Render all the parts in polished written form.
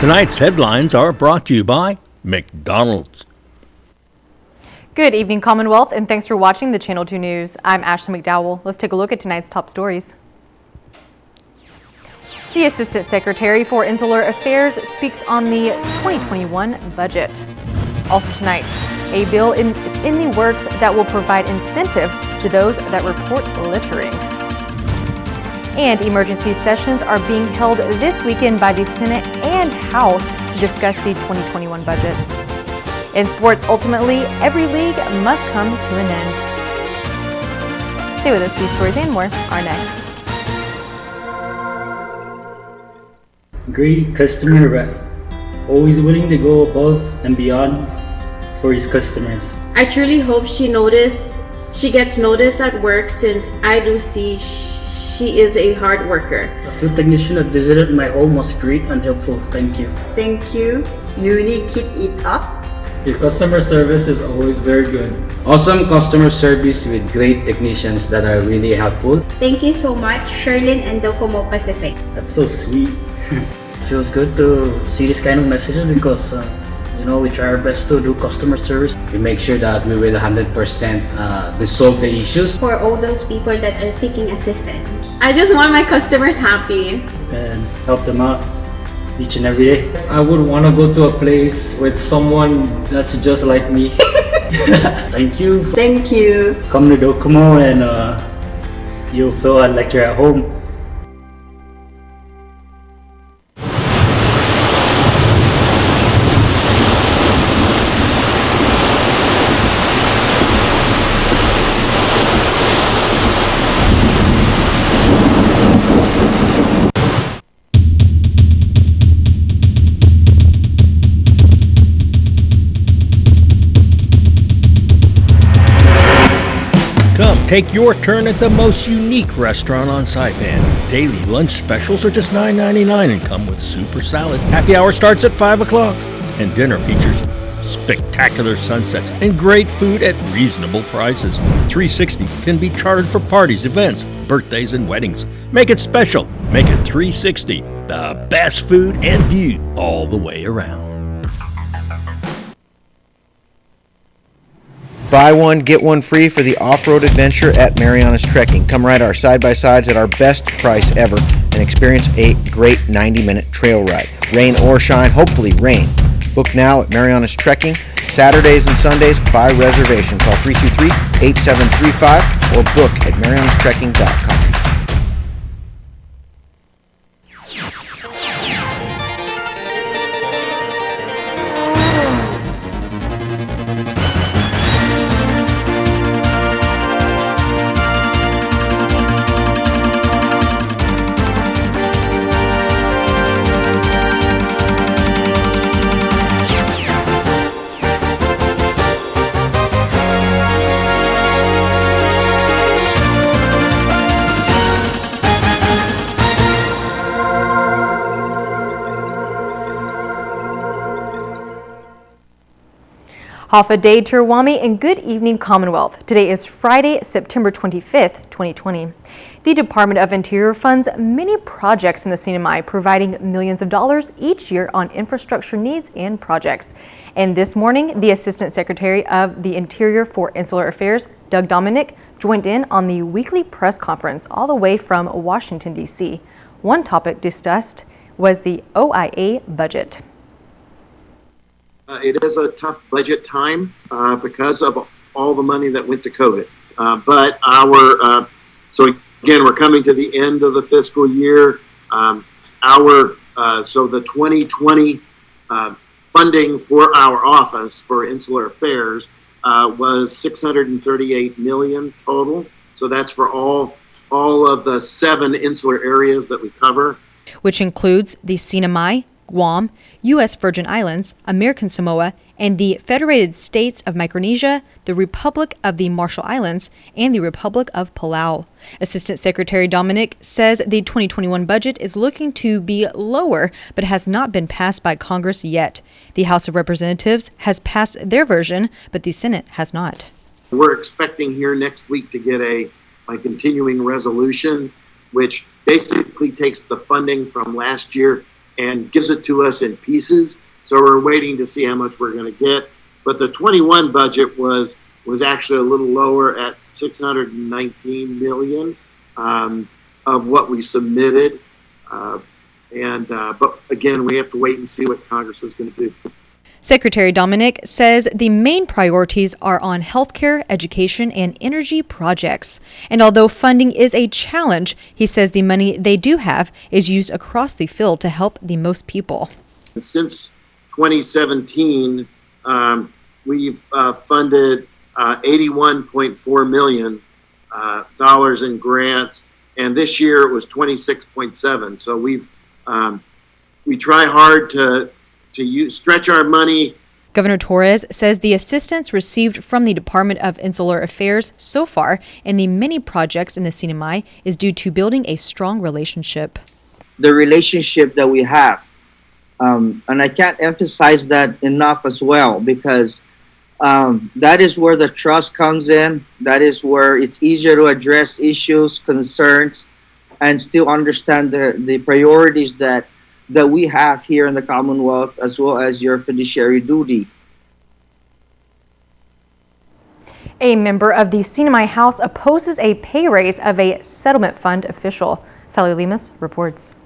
Tonight's headlines are brought to you by McDonald's. Good evening, Commonwealth, and thanks for watching the Channel 2 News. I'm Ashley McDowell. Let's take a look at tonight's top stories. The Assistant Secretary for Insular Affairs speaks on the 2021 budget. Also tonight, a bill is in the works that will provide incentive to those that report littering. And emergency sessions are being held this weekend by the Senate and House to discuss the 2021 budget. In sports, ultimately, every league must come to an end. Stay with us. These stories and more are next. Great customer rep, always willing to go above and beyond for his customers. I truly hope she gets noticed at work, since I do see she is a hard worker. The field technician that visited my home was great and helpful. Thank you. Thank you. Uni, keep it up. Your customer service is always very good. Awesome customer service with great technicians that are really helpful. Thank you so much, Sherlyn and Docomo Pacific. That's so sweet. Feels good to see this kind of messages because we try our best to do customer service. We make sure that we will 100% resolve the issues. For all those people that are seeking assistance. I just want my customers happy and help them out each and every day. I would want to go to a place with someone that's just like me. Thank you. Thank you. Come to Docomo and you'll feel like you're at home. Take your turn at the most unique restaurant on Saipan. Daily lunch specials are just $9.99 and come with super salad. Happy hour starts at 5 o'clock. And dinner features spectacular sunsets and great food at reasonable prices. 360 can be chartered for parties, events, birthdays, and weddings. Make it special. Make it 360. The best food and view all the way around. Buy one, get one free for the off-road adventure at Marianas Trekking. Come ride our side-by-sides at our best price ever and experience a great 90-minute trail ride. Rain or shine, hopefully rain. Book now at Marianas Trekking. Saturdays and Sundays by reservation. Call 323-8735 or book at marianastrekking.com. Hafa Day Terwami and good evening, Commonwealth. Today is Friday, September 25th, 2020. The Department of Interior funds many projects in the CNMI, providing millions of dollars each year on infrastructure needs and projects. And this morning, the Assistant Secretary of the Interior for Insular Affairs, Doug Dominic, joined in on the weekly press conference all the way from Washington, D.C. One topic discussed was the OIA budget. It is a tough budget time because of all the money that went to COVID. So again, we're coming to the end of the fiscal year. So the 2020 funding for our office for Insular Affairs was $638 million total. So that's for all of the 7 insular areas that we cover, which includes the CNMI, Guam, U.S. Virgin Islands, American Samoa, and the Federated States of Micronesia, the Republic of the Marshall Islands, and the Republic of Palau. Assistant Secretary Dominic says the 2021 budget is looking to be lower, but has not been passed by Congress yet. The House of Representatives has passed their version, but the Senate has not. We're expecting here next week to get a continuing resolution, which basically takes the funding from last year and gives it to us in pieces. So we're waiting to see how much we're going to get. But the 21 budget was actually a little lower at 619 million of what we submitted. But again, we have to wait and see what Congress is going to do. Secretary Dominic says the main priorities are on healthcare, education, and energy projects. And although funding is a challenge, he says the money they do have is used across the field to help the most people. Since 2017, we've funded $81.4 million in grants, and this year it was 26.7. So we try hard to stretch our money. Governor Torres says the assistance received from the Department of Insular Affairs so far in the many projects in the CNMI is due to building a strong relationship. The relationship that we have, and I can't emphasize that enough as well, because that is where the trust comes in. That is where it's easier to address issues, concerns, and still understand the priorities that we have here in the Commonwealth, as well as your fiduciary duty. A member of the CNMI House opposes a pay raise of a settlement fund official. Sally Lemus reports.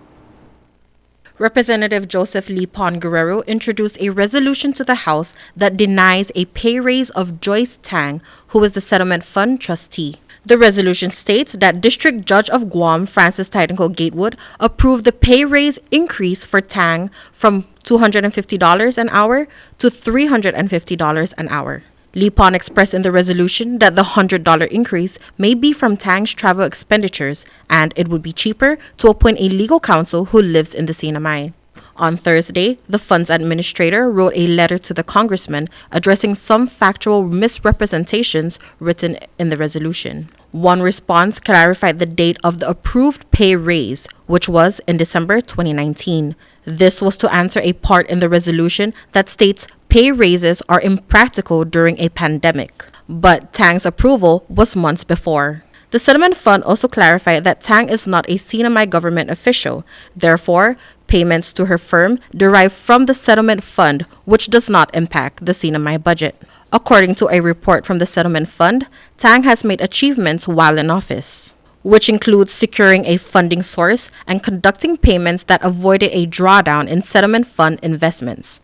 Representative Joseph Lipon Guerrero introduced a resolution to the House that denies a pay raise of Joyce Tang, who is the settlement fund trustee. The resolution states that District Judge of Guam, Francis Tidenko Gatewood, approved the pay raise increase for Tang from $250 an hour to $350 an hour. Lipon expressed in the resolution that the $100 increase may be from Tang's travel expenditures, and it would be cheaper to appoint a legal counsel who lives in the CNMI. On Thursday, the fund's administrator wrote a letter to the congressman addressing some factual misrepresentations written in the resolution. One response clarified the date of the approved pay raise, which was in December 2019. This was to answer a part in the resolution that states pay raises are impractical during a pandemic. But Tang's approval was months before. The settlement fund also clarified that Tang is not a CNMI government official. Therefore, payments to her firm derive from the settlement fund, which does not impact the CNMI budget. According to a report from the settlement fund, Tang has made achievements while in office, which includes securing a funding source and conducting payments that avoided a drawdown in settlement fund investments.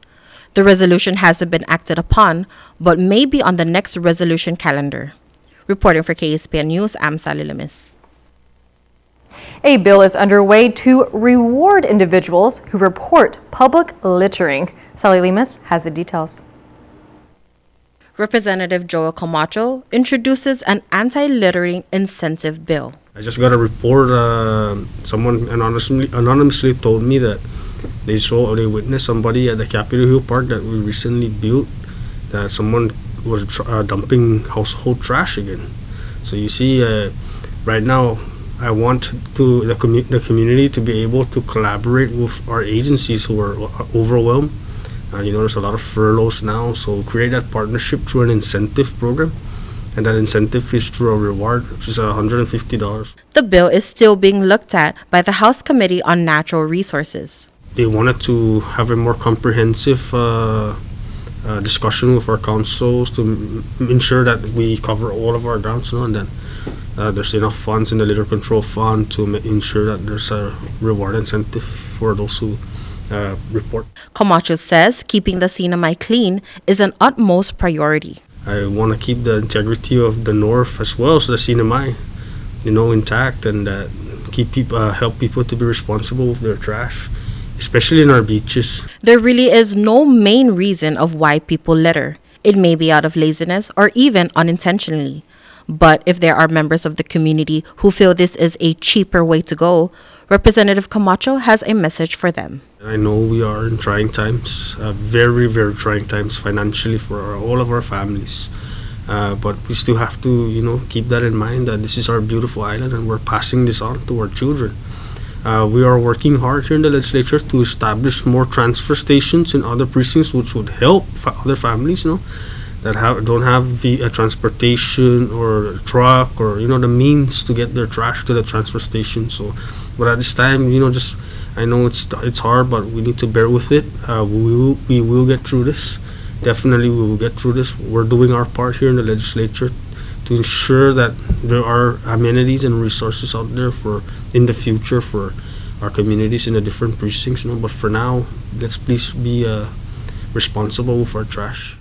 The resolution hasn't been acted upon, but may be on the next resolution calendar. Reporting for KSPN News, I'm Sally Lemus. A bill is underway to reward individuals who report public littering. Sally Lemus has the details. Representative Joel Camacho introduces an anti-littering incentive bill. I just got a report. Someone anonymously told me that they witnessed somebody at the Capitol Hill Park that we recently built, that someone was dumping household trash again. So you see, right now, I want the community to be able to collaborate with our agencies who are overwhelmed. There's a lot of furloughs now, so create that partnership through an incentive program, and that incentive is through a reward, which is $150. The bill is still being looked at by the House Committee on Natural Resources. They wanted to have a more comprehensive discussion with our councils to ensure that we cover all of our grounds, and then there's enough funds in the litter control fund to ensure that there's a reward incentive for those who report. Camacho says keeping the CNMI clean is an utmost priority. I want to keep the integrity of the North as well as the CNMI, intact, and help people to be responsible with their trash, especially in our beaches. There really is no main reason of why people litter. It may be out of laziness or even unintentionally. But if there are members of the community who feel this is a cheaper way to go, Representative Camacho has a message for them. I know we are in trying times, very, very trying times financially for all of our families. But we still have to, keep that in mind, that this is our beautiful island and we're passing this on to our children. We are working hard here in the legislature to establish more transfer stations in other precincts, which would help other families, that don't have the transportation or a truck or the means to get their trash to the transfer station. So, but at this time, just I know it's hard, but we need to bear with it. We will get through this. Definitely, we will get through this. We're doing our part here in the legislature to ensure that there are amenities and resources out there for in the future for our communities in the different precincts. But for now, let's please be responsible with our trash.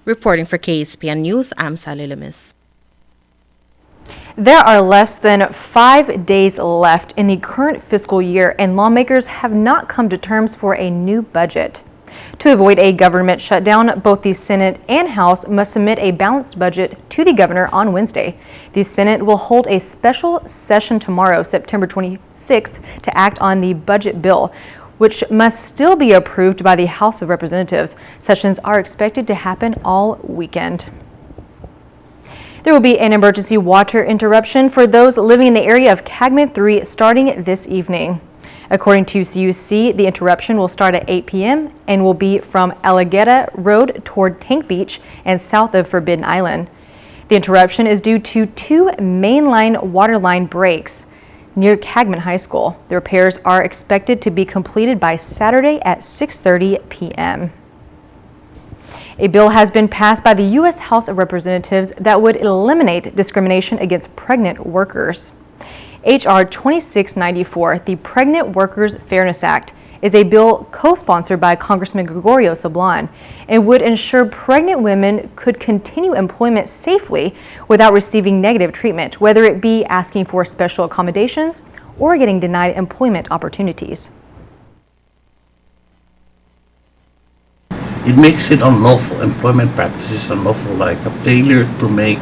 Reporting for KSPN News, I'm Sally Lemis. There are less than 5 days left in the current fiscal year, and lawmakers have not come to terms for a new budget. To avoid a government shutdown, both the Senate and House must submit a balanced budget to the governor on Wednesday. The Senate will hold a special session tomorrow, September 26th, to act on the budget bill, which must still be approved by the House of Representatives. Sessions are expected to happen all weekend. There will be an emergency water interruption for those living in the area of Cagman 3 starting this evening. According to CUC, the interruption will start at 8 p.m. and will be from Alameda Road toward Tank Beach and south of Forbidden Island. The interruption is due to 2 mainline water line breaks near Cagman High School. The repairs are expected to be completed by Saturday at 6:30 p.m. A bill has been passed by the U.S. House of Representatives that would eliminate discrimination against pregnant workers. H.R. 2694, the Pregnant Workers Fairness Act, is a bill co-sponsored by Congressman Gregorio Sablan and would ensure pregnant women could continue employment safely without receiving negative treatment, whether it be asking for special accommodations or getting denied employment opportunities. It makes it unlawful, employment practices unlawful, like a failure to make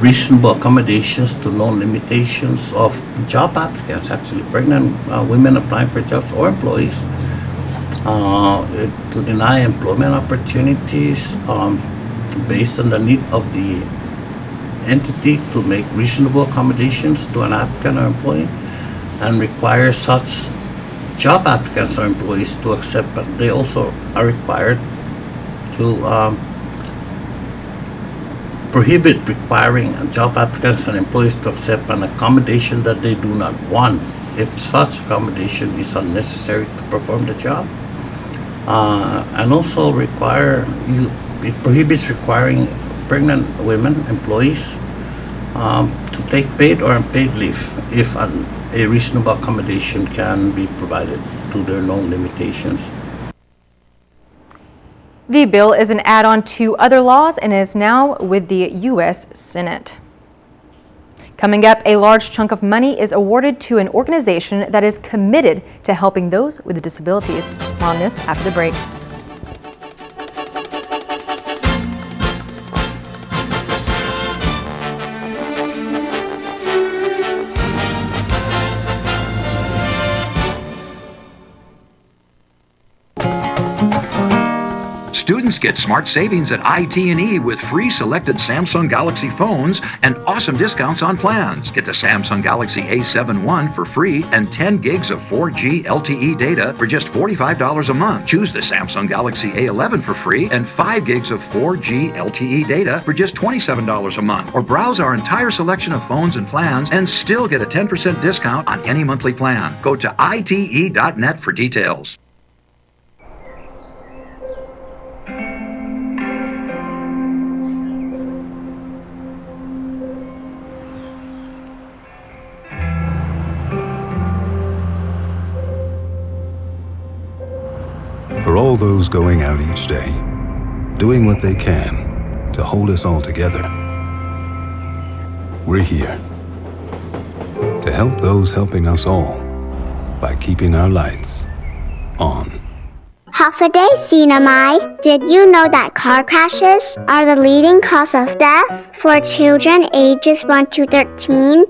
reasonable accommodations to known limitations of job applicants, actually pregnant women applying for jobs or employees, to deny employment opportunities based on the need of the entity to make reasonable accommodations to an applicant or employee, and require such job applicants or employees to accept, but they also are required to prohibit requiring job applicants and employees to accept an accommodation that they do not want if such accommodation is unnecessary to perform the job. And also it prohibits requiring pregnant women, employees, to take paid or unpaid leave if a reasonable accommodation can be provided to their known limitations. The bill is an add-on to other laws and is now with the U.S. Senate. Coming up, a large chunk of money is awarded to an organization that is committed to helping those with disabilities. More on this after the break. Students get smart savings at IT&E with free selected Samsung Galaxy phones and awesome discounts on plans. Get the Samsung Galaxy A7 I for free and 10 gigs of 4G LTE data for just $45 a month. Choose the Samsung Galaxy A11 for free and 5 gigs of 4G LTE data for just $27 a month. Or browse our entire selection of phones and plans and still get a 10% discount on any monthly plan. Go to ite.net for details. For all those going out each day, doing what they can to hold us all together, we're here to help those helping us all by keeping our lights on. Half a day, Sinamai. Did you know that car crashes are the leading cause of death for children ages 1 to 13?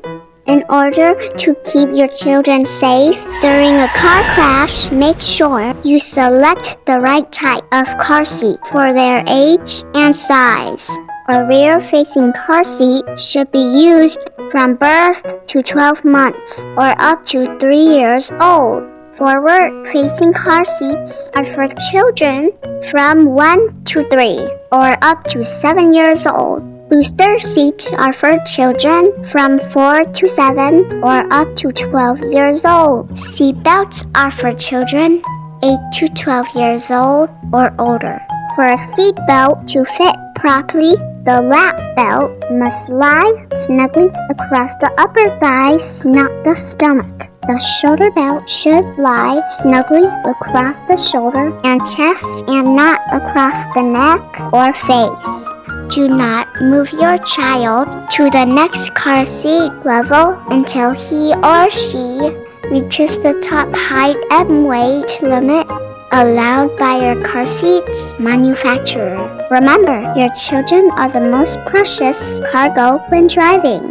In order to keep your children safe during a car crash, make sure you select the right type of car seat for their age and size. A rear-facing car seat should be used from birth to 12 months or up to 3 years old. Forward-facing car seats are for children from 1 to 3 or up to 7 years old. Booster seats are for children from 4 to 7 or up to 12 years old. Seatbelts are for children 8 to 12 years old or older. For a seatbelt to fit properly, the lap belt must lie snugly across the upper thighs, not the stomach. The shoulder belt should lie snugly across the shoulder and chest and not across the neck or face. Do not move your child to the next car seat level until he or she reaches the top height and weight limit allowed by your car seat's manufacturer. Remember, your children are the most precious cargo when driving.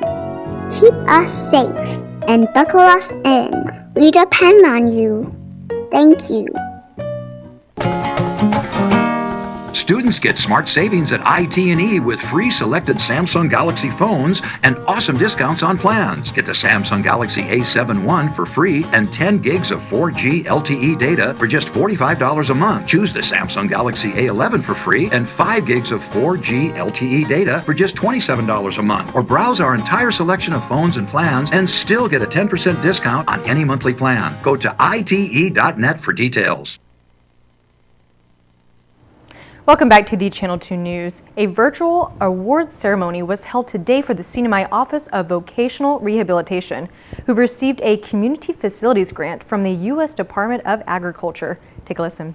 Keep us safe and buckle us in. We depend on you. Thank you. Students get smart savings at IT&E with free selected Samsung Galaxy phones and awesome discounts on plans. Get the Samsung Galaxy A7 for free and 10 gigs of 4G LTE data for just $45 a month. Choose the Samsung Galaxy A11 for free and 5 gigs of 4G LTE data for just $27 a month. Or browse our entire selection of phones and plans and still get a 10% discount on any monthly plan. Go to ite.net for details. Welcome back to the Channel 2 News. A virtual awards ceremony was held today for the CNMI Office of Vocational Rehabilitation, who received a community facilities grant from the U.S. Department of Agriculture. Take a listen.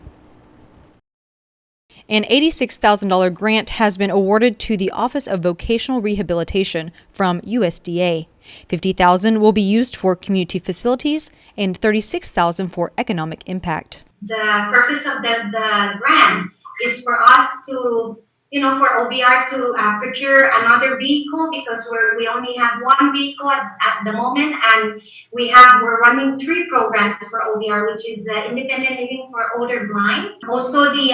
An $86,000 grant has been awarded to the Office of Vocational Rehabilitation from USDA. $50,000 will be used for community facilities and $36,000 for economic impact. The purpose of the grant is for us to, for OBR to procure another vehicle, because we only have one vehicle at the moment, and we're running 3 programs for OBR, which is the independent living for older blind, also the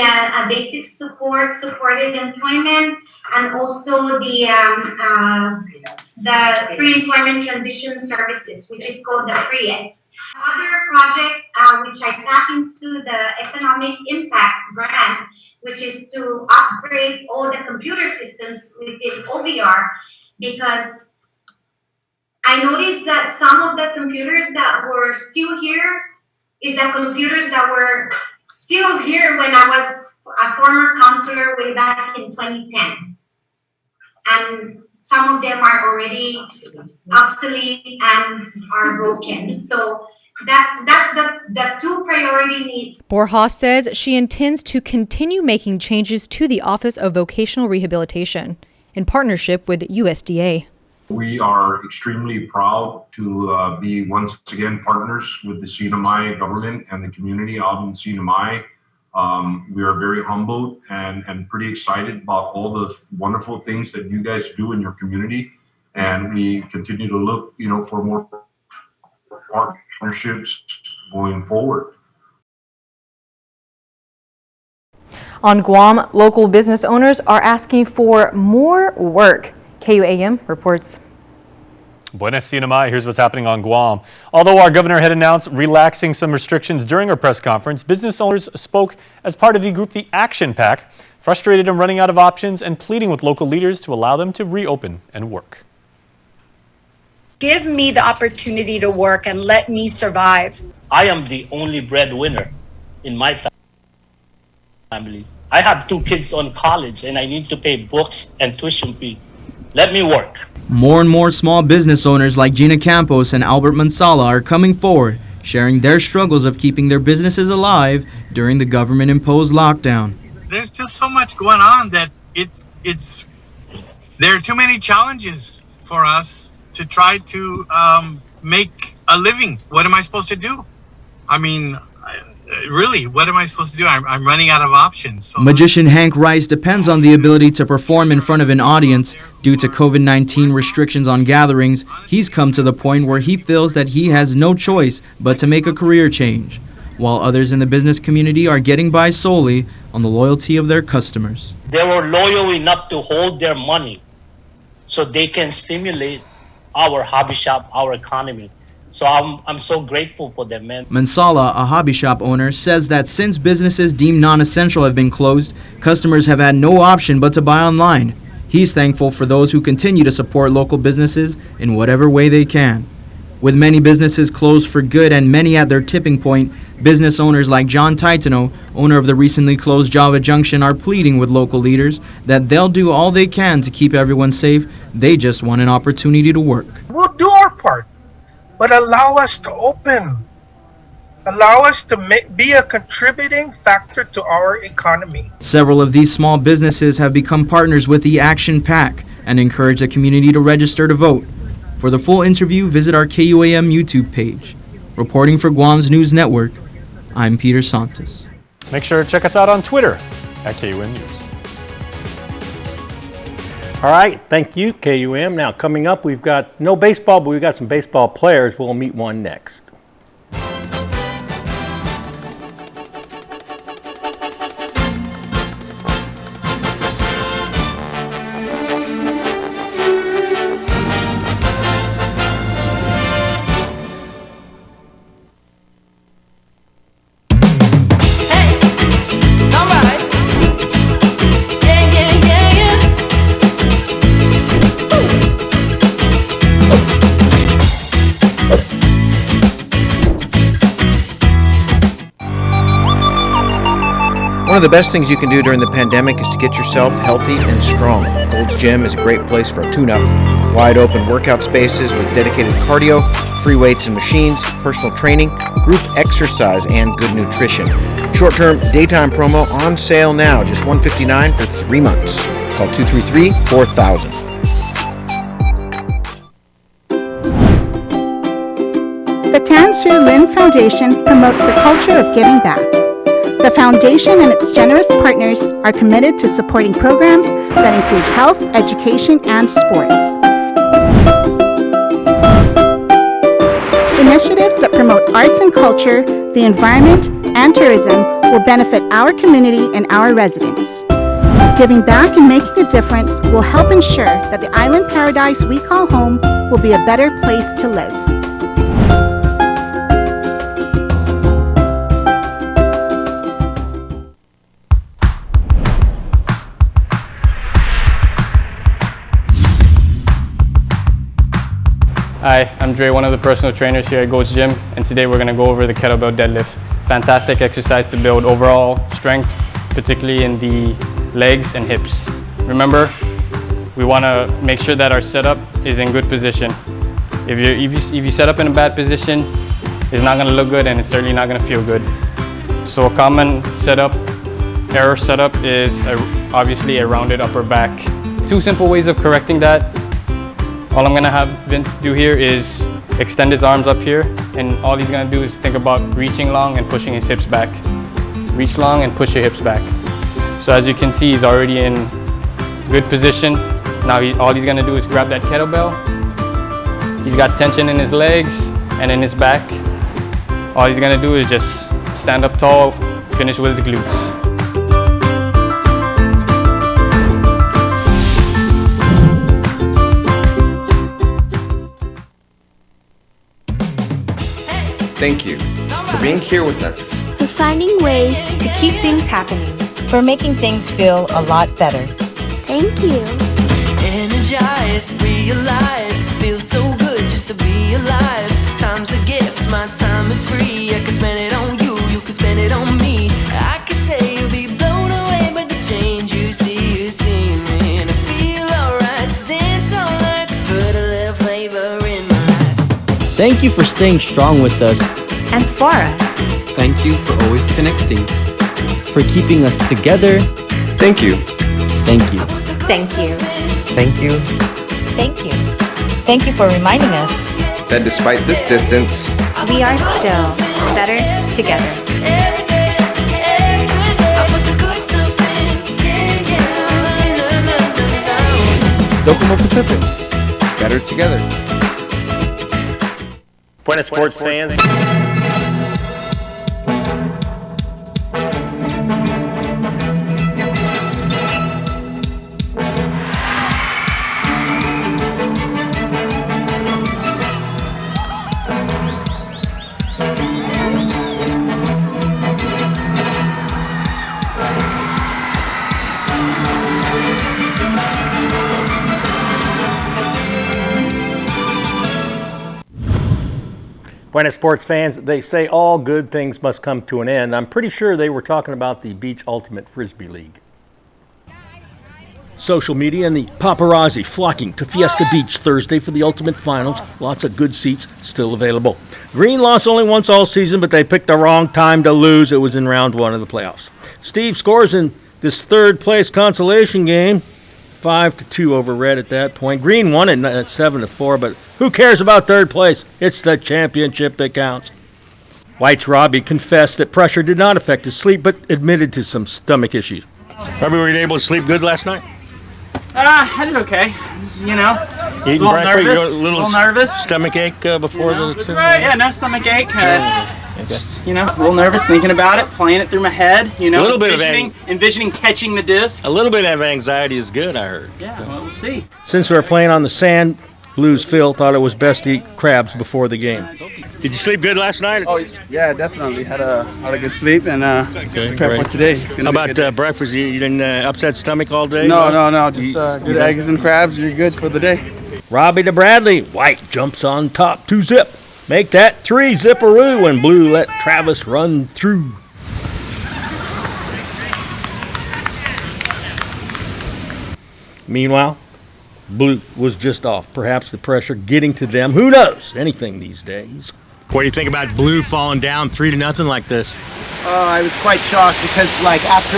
basic supported employment, and also the pre-employment transition services, which is called the PREEDS. Other project which I tap into the economic impact grant, which is to upgrade all the computer systems within OBR, because I noticed that some of the computers that were still here is the computers that were still here when I was a former counselor way back in 2010. And some of them are already obsolete and are broken. So that's the 2 priority needs. Borjas says she intends to continue making changes to the Office of Vocational Rehabilitation in partnership with USDA. We are extremely proud to be once again partners with the CNMI government and the community out in CNMI. We are very humbled and pretty excited about all the wonderful things that you guys do in your community, and we continue to look, for more partnerships going forward. On Guam, local business owners are asking for more work. KUAM reports. Buenas CNMI, here's what's happening on Guam. Although our governor had announced relaxing some restrictions during our press conference, business owners spoke as part of the Group the Action Pack, frustrated and running out of options and pleading with local leaders to allow them to reopen and work. Give me the opportunity to work and let me survive. I am the only breadwinner in my family. I have 2 kids on college and I need to pay books and tuition fee. Let me work. More and more small business owners like Gina Campos and Albert Mansala are coming forward, sharing their struggles of keeping their businesses alive during the government-imposed lockdown. There's just so much going on that there are too many challenges for us to try to make a living. What am I supposed to do? I mean, really, what am I supposed to do? I'm running out of options. So Magician Hank Rice depends on the ability to perform in front of an audience. Due to COVID-19 restrictions on gatherings, he's come to the point where he feels that he has no choice but to make a career change, while others in the business community are getting by solely on the loyalty of their customers. They were loyal enough to hold their money so they can stimulate our hobby shop, our economy. So I'm so grateful for them, man. Mansala, a hobby shop owner, says that since businesses deemed non-essential have been closed, customers have had no option but to buy online. He's thankful for those who continue to support local businesses in whatever way they can. With many businesses closed for good and many at their tipping point, business owners like John Titano, owner of the recently closed Java Junction, are pleading with local leaders that they'll do all they can to keep everyone safe. They just want an opportunity to work. We'll do our part, but allow us to open. Allow us to be a contributing factor to our economy. Several of these small businesses have become partners with the Action PAC and encourage the community to register to vote. For the full interview, visit our KUAM YouTube page. Reporting for Guam's News Network, I'm Peter Santos. Make sure to check us out on Twitter at KUM News. All right, thank you, KUM. Now, coming up, we've got no baseball, but we've got some baseball players. We'll meet one next. One of the best things you can do during the pandemic is to get yourself healthy and strong. Gold's Gym is a great place for a tune-up. Wide open workout spaces with dedicated cardio, free weights and machines, personal training, group exercise, and good nutrition. Short-term daytime promo on sale now, just $159 for 3 months. Call 233-4000. The Tan Sri Lin Foundation promotes the culture of giving back. The foundation and its generous partners are committed to supporting programs that include health, education, and sports. Initiatives that promote arts and culture, the environment, and tourism will benefit our community and our residents. Giving back and making a difference will help ensure that the island paradise we call home will be a better place to live. Hi, I'm Dre, one of the personal trainers here at Gold's Gym, and today we're going to go over the kettlebell deadlift. Fantastic exercise to build overall strength, particularly in the legs and hips. Remember, we want to make sure that our setup is in good position. If you set up in a bad position, it's not going to look good and it's certainly not going to feel good. So a common error setup is obviously a rounded upper back. 2 simple ways of correcting that. All I'm gonna have Vince do here is extend his arms up here, and all he's gonna do is think about reaching long and pushing his hips back. Reach long and push your hips back. So as you can see, he's already in good position. Now all he's gonna do is grab that kettlebell. He's got tension in his legs and in his back. All he's gonna do is just stand up tall, finish with his glutes. Thank you for being here with us. For finding ways to keep things happening. For making things feel a lot better. Thank you. Energize, realize, feels so good just to be alive. Time's a gift, my time is free. I can spend it on you, you can spend it on me. I can say you'll be blown away by the change you see me. And I feel alright, dance all night, put a little flavor in my life. Thank you for staying strong with us. And for us. Thank you for always connecting. For keeping us together. Thank you. Thank you. Thank you. Thank you. Thank you. Thank you for reminding us that despite this distance, we are still better together. Docomo Pacific, better together. Buenas sports fans. Buena sports fans, they say all good things must come to an end. I'm pretty sure they were talking about the Beach Ultimate Frisbee League. Social media and the paparazzi flocking to Fiesta Beach Thursday for the Ultimate Finals. Lots of good seats still available. Green lost only once all season, but they picked the wrong time to lose. It was in round 1 of the playoffs. Steve scores in this third-place consolation game. 5-2 over Red at that point. Green won it at 7-4, but who cares about third place? It's the championship that counts. White's Robbie confessed that pressure did not affect his sleep, but admitted to some stomach issues. Robbie, were you able to sleep good last night? I did okay. You know, Eating a little breakfast, nervous. you got a little nervous. Stomach ache before the... Right, yeah, no stomach ache. Just, you know, a little nervous thinking about it, playing it through my head, you know, A little bit of envisioning catching the disc. A little bit of anxiety is good, I heard. Yeah, well, we'll see. Since we were playing on the sand, Blues Phil thought it was best to eat crabs before the game. Did you sleep good last night? Oh, yeah, definitely. Had a good sleep and prepared great. for today. How about breakfast? You didn't upset stomach all day? No. Just good eggs and crabs. You're good for the day. Robbie to Bradley. White jumps on top 2-zip. Make that 3-zipperoo when Blue let Travis run through. Meanwhile, Blue was just off. Perhaps the pressure getting to them. Who knows? Anything these days. What do you think about Blue falling down 3-0 like this? I was quite shocked because, after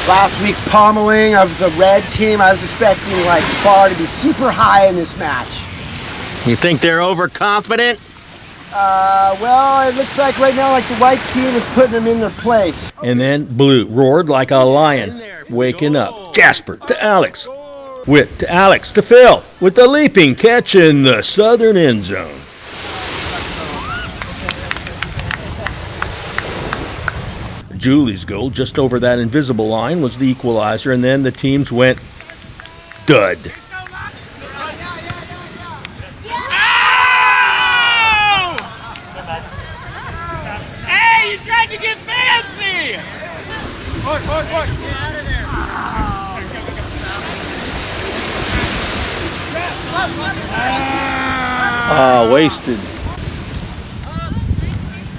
last week's pummeling of the Red team, I was expecting, the bar to be super high in this match. You think they're overconfident? Well, it looks like right now, the White team is putting them in their place. And then Blue roared like a lion, waking up. Jasper to Alex. Witt to Alex to Phil with the leaping catch in the southern end zone. Julie's goal just over that invisible line was the equalizer, and then the teams went dud. Hey, you tried to get fancy! Look. Get out of there. Wasted.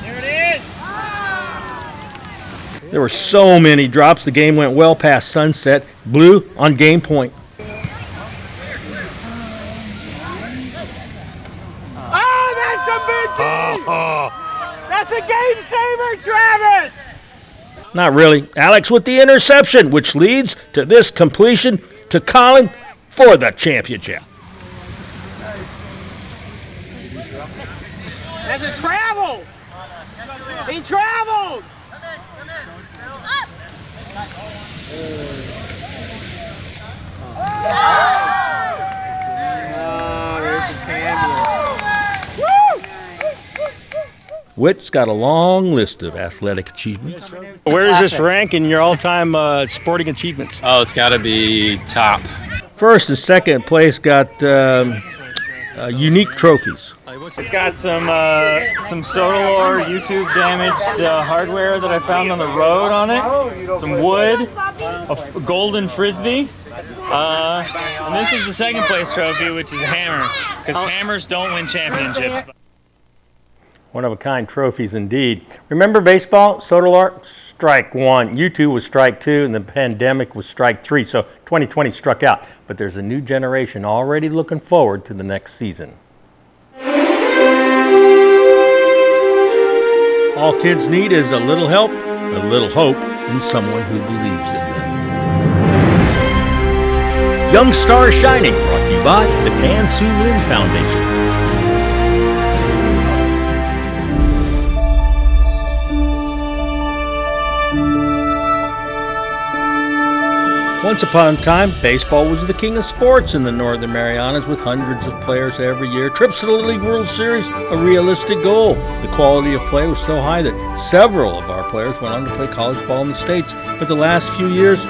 There it is. There were so many drops, the game went well past sunset. Blue on game point. Oh, that's a big game! That's a game saver, Travis! Not really. Alex with the interception, which leads to this completion to Colin for the championship. There's a travel! He traveled! Witt's got a long list of athletic achievements. Where does this rank in your all-time sporting achievements? Oh, it's got to be top. First and second place got unique trophies. It's got some Sotalor YouTube damaged hardware that I found on the road on it, some wood, a golden frisbee, and this is the second place trophy, which is a hammer, because hammers don't win championships. One-of-a-kind trophies indeed. Remember baseball? Sotalor, strike one. U2 was strike two, and the pandemic was strike three, so 2020 struck out. But there's a new generation already looking forward to the next season. All kids need is a little help, a little hope, and someone who believes in them. Young Stars Shining, brought to you by the Tan Su Lin Foundation. Once upon a time, baseball was the king of sports in the Northern Marianas, with hundreds of players every year. Trips to the League World Series, a realistic goal. The quality of play was so high that several of our players went on to play college ball in the States. But the last few years,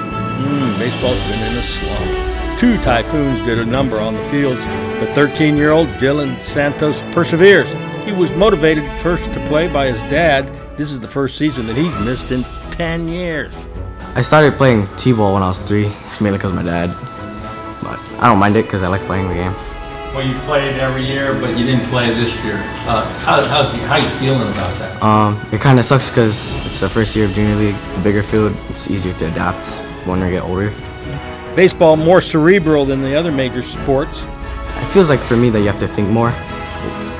baseball's been in a slump. 2 typhoons did a number on the fields, but 13-year-old Dylan Santos perseveres. He was motivated first to play by his dad. This is the first season that he's missed in 10 years. I started playing T-ball when I was 3. It's mainly because of my dad. But I don't mind it because I like playing the game. Well, you played every year, but you didn't play this year. How you feeling about that? It kind of sucks because it's the first year of junior league. The bigger field, it's easier to adapt when you get older. Baseball more cerebral than the other major sports. It feels like for me that you have to think more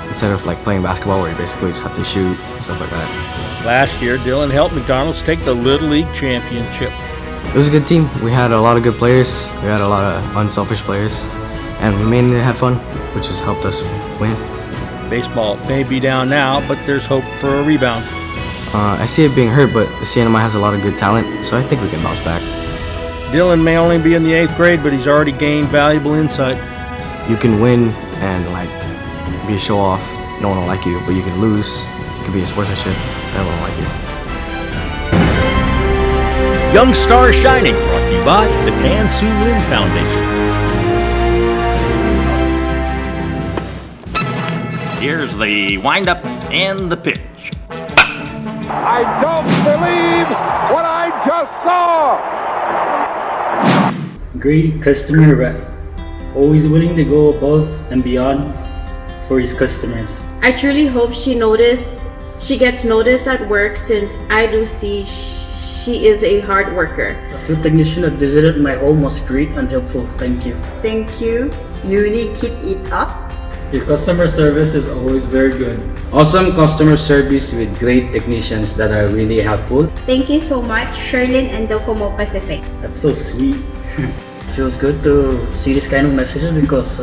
instead of like playing basketball where you basically just have to shoot, stuff like that. Last year, Dylan helped McDonald's take the Little League championship. It was a good team. We had a lot of good players. We had a lot of unselfish players. And we mainly had fun, which has helped us win. Baseball may be down now, but there's hope for a rebound. I see it being hurt, but the CNMI has a lot of good talent, so I think we can bounce back. Dylan may only be in the 8th grade, but he's already gained valuable insight. You can win and like be a show off. No one will like you, but you can lose. It could be a sportsmanship. Everyone will like you. Young Stars Shining, brought to you by the Tan Su Lin Foundation. Here's the windup and the pitch. I don't believe what I just saw! Great customer rep. Always willing to go above and beyond for his customers. I truly hope she gets noticed at work, since I do see she is a hard worker. The field technician that visited my home was great and helpful. Thank you. Thank you. You really keep it up. Your customer service is always very good. Awesome customer service with great technicians that are really helpful. Thank you so much, Sherlyn and Docomo Pacific. That's so sweet. Feels good to see this kind of messages because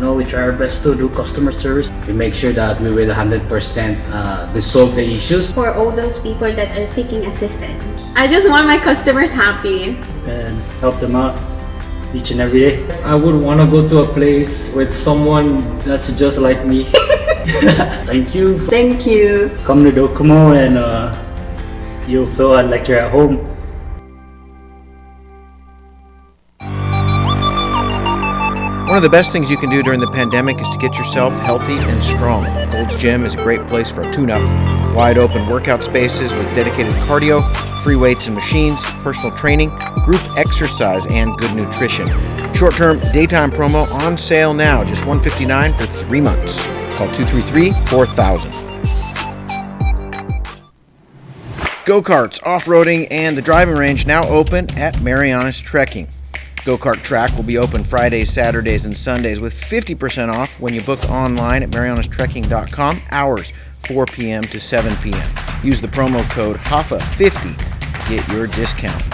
we try our best to do customer service. We make sure that we will 100% resolve the issues. For all those people that are seeking assistance. I just want my customers happy. And help them out each and every day. I would want to go to a place with someone that's just like me. Thank you. Thank you. Come to Docomo and you'll feel like you're at home. One of the best things you can do during the pandemic is to get yourself healthy and strong. Gold's Gym is a great place for a tune-up. Wide open workout spaces with dedicated cardio, free weights and machines, personal training, group exercise, and good nutrition. Short-term daytime promo on sale now, just $159 for 3 months. Call 233-4000. Go-karts, off-roading, and the driving range now open at Marianas Trekking. Go-kart track will be open Fridays, Saturdays, and Sundays with 50% off when you book online at marianastrekking.com, hours 4 p.m. to 7 p.m. Use the promo code HAFA50 to get your discount.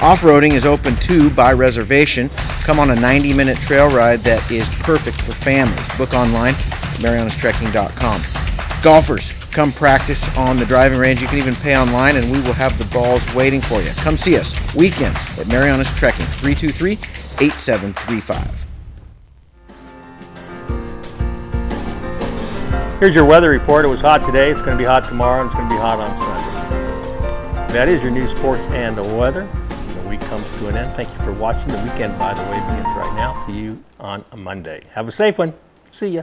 Off-roading is open too by reservation. Come on a 90-minute trail ride that is perfect for families. Book online at marianastrekking.com. Golfers, come practice on the driving range. You can even pay online, and we will have the balls waiting for you. Come see us weekends at Marianas Trekking, 323-8735. Here's your weather report. It was hot today. It's going to be hot tomorrow, and it's going to be hot on Sunday. That is your news, sports, and the weather. The week comes to an end. Thank you for watching. The weekend, by the way, begins right now. See you on a Monday. Have a safe one. See ya.